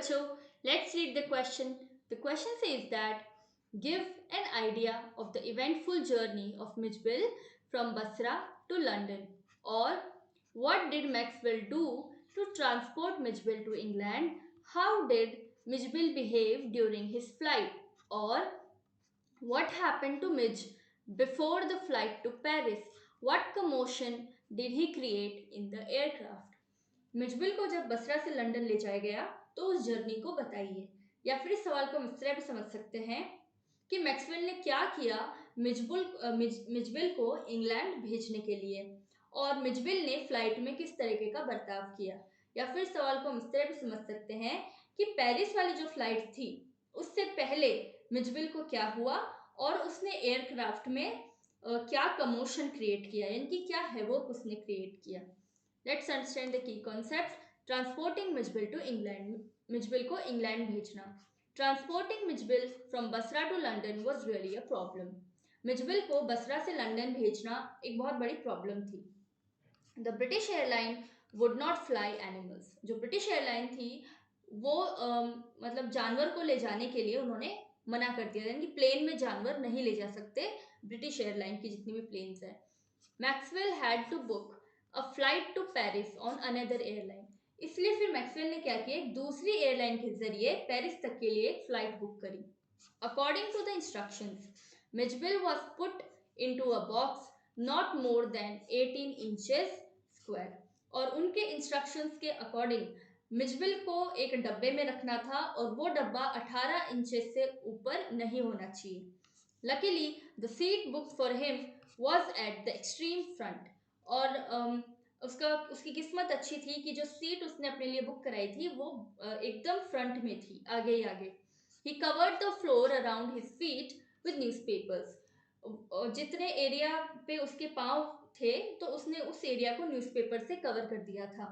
बच्चों, let's read the question. The question says that give an idea of the eventful journey of Mijbil from Basra to London, or what did Maxwell do to transport Mijbil to England? How did Mijbil behave during his flight, or what happened to Midge before the flight to Paris? What commotion did he create in the aircraft? Mijbil को जब बसरा से London ले जाया गया तो उस journey को बताइए। या फिर इस सवाल को हम इस तरह भी समझ सकते हैं कि मैक्सवेल ने क्या किया मिजबिल को इंग्लैंड भेजने के लिए, और मिजबिल ने फ्लाइट में किस तरीके का बर्ताव किया। या फिर सवाल को हम इस तरह भी समझ सकते हैं कि पेरिस वाली जो फ्लाइट थी उससे पहले मिजबिल को क्या हुआ और उसने एयरक्राफ्ट में क्या कमोशन क्रिएट किया, यानी कि क्या हैवोक उसने क्रिएट किया। Let's understand the key concepts. Transporting Mijbil to England. Mijbil को इंग्लैंड भेजना. Transporting Mijbil from Basra to London was really a problem. Mijbil को बसरा से लंदन भेजना एक बहुत बड़ी प्रॉब्लम थी. The British airline would not fly animals. जो ब्रिटिश एयरलाइन थी वो मतलब जानवर को ले जाने के लिए उन्होंने मना कर दिया, यानी कि प्लेन में जानवर नहीं ले जा सकते ब्रिटिश एयरलाइन की जितनी भी प्लेन्स हैं. Maxwell had to book a flight to Paris on another airline. इसलिए फिर मैक्सवेल ने क्या किया, दूसरी एयरलाइन के जरिए पेरिस तक के लिए एक फ्लाइट बुक करी. According to the instructions, Mijbil was put into a box not more than 18 inches square. और उनके इंस्ट्रक्शंस के अकॉर्डिंग मिजबिल को एक डब्बे में रखना था और वो डब्बा 18 इंचेस से ऊपर नहीं होना चाहिए. Luckily, the seat booked for him was at the extreme front. और उसकी किस्मत अच्छी थी कि जो सीट उसने अपने लिए बुक कराई थी वो एकदम फ्रंट में थी, आगे ही आगे. He covered the floor around his feet with newspapers. जितने एरिया पे उसके पाँव थे तो उसने उस एरिया को न्यूज़पेपर से कवर कर दिया था.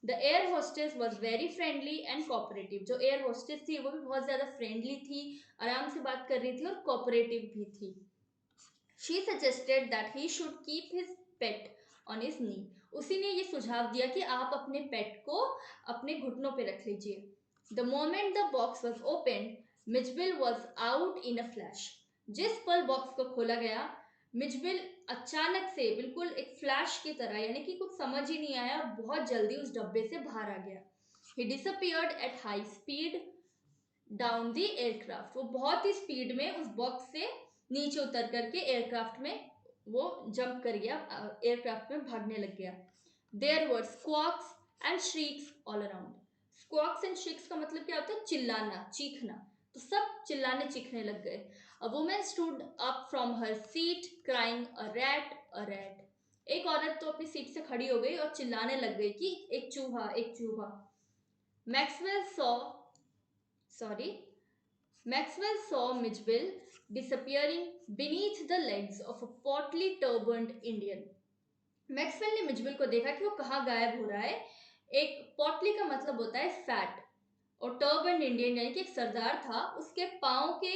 The air hostess was very friendly and cooperative. जो एयर होस्टेस थी वो भी बहुत ज़्यादा फ्रेंडली थी, आराम से बात कर रही थी और कोऑपरेटिव भी थी. She suggested that he should keep his pet on his knee. उसी ने ये सुझाव दिया कि आप अपने पेट को अपने घुटनों पे रख लीजिए. The moment the box was open, Mijbil was out in a flash. जिस पल बॉक्स को खोला गया, मिजबिल अचानक से बिल्कुल एक फ्लैश की तरह, यानी कि कुछ समझ ही नहीं आया, बहुत जल्दी उस डब्बे से बाहर आ गया. He disappeared at high speed down the aircraft. वो बहुत ही स्पीड में उस बॉक्स से नीचे उतर करके एयरक्राफ्ट में वो जंप कर गया, एयरक्राफ्ट में भागने लग गया. There were squawks and shrieks all around. Squawks and shrieks का मतलब क्या होता है, चिल्लाना, चीखना. तो सब चिल्लाने चीखने लग गए. A woman stood up from her seat crying a rat, a rat. एक औरत तो अपनी सीट से खड़ी हो गई और चिल्लाने लग गई कि एक चूहा, एक चूहा. Maxwell saw sorry Maxwell saw Mijbil disappearing beneath the legs of a portly turbaned Indian. Maxwell ने मिजबिल को देखा कि वो कहाँ गायब हो रहा है. एक पॉटली का मतलब होता है फैट, और टर्बन इंडियन यानी कि एक सरदार था, उसके पाँव के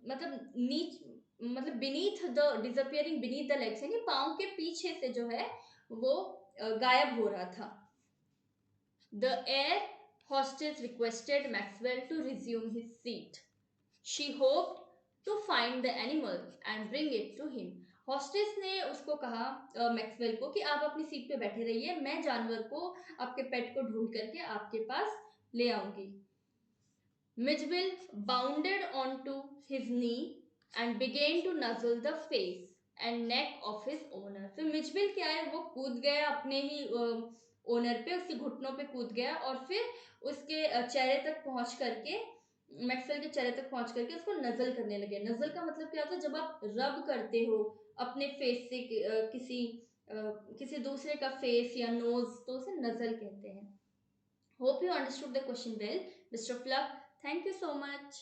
मतलब नीच मतलब beneath the disappearing beneath the legs, यानी पाँव के पीछे से जो है वो गायब हो रहा था. The air hostess requested Maxwell to resume his seat. She hoped to find the animal and bring it to him. Hostess ने उसको कहा मैक्सवेल को कि आप अपनी सीट पे बैठे रहिए, मैं जानवर को, आपके पेट को ढूंढ करके आपके पास ले आऊंगी. Mijbil bounded onto his knee and began to nuzzle the face and neck of his owner. तो मिजबिल क्या है, वो कूद गया अपने ही ओनर पे, उसके घुटनों पे कूद गया और फिर उसके चेहरे तक पहुंच करके, मैक्सवेल के चेहरे तक पहुंच करके उसको नजल करने लगे. नजल का मतलब क्या होता है, जब आप रब करते हो अपने फेस से किसी दूसरे का फेस या नोज, तो उसे नजल कहते हैं. Hope you understood the question well. Best of luck. Thank you so much.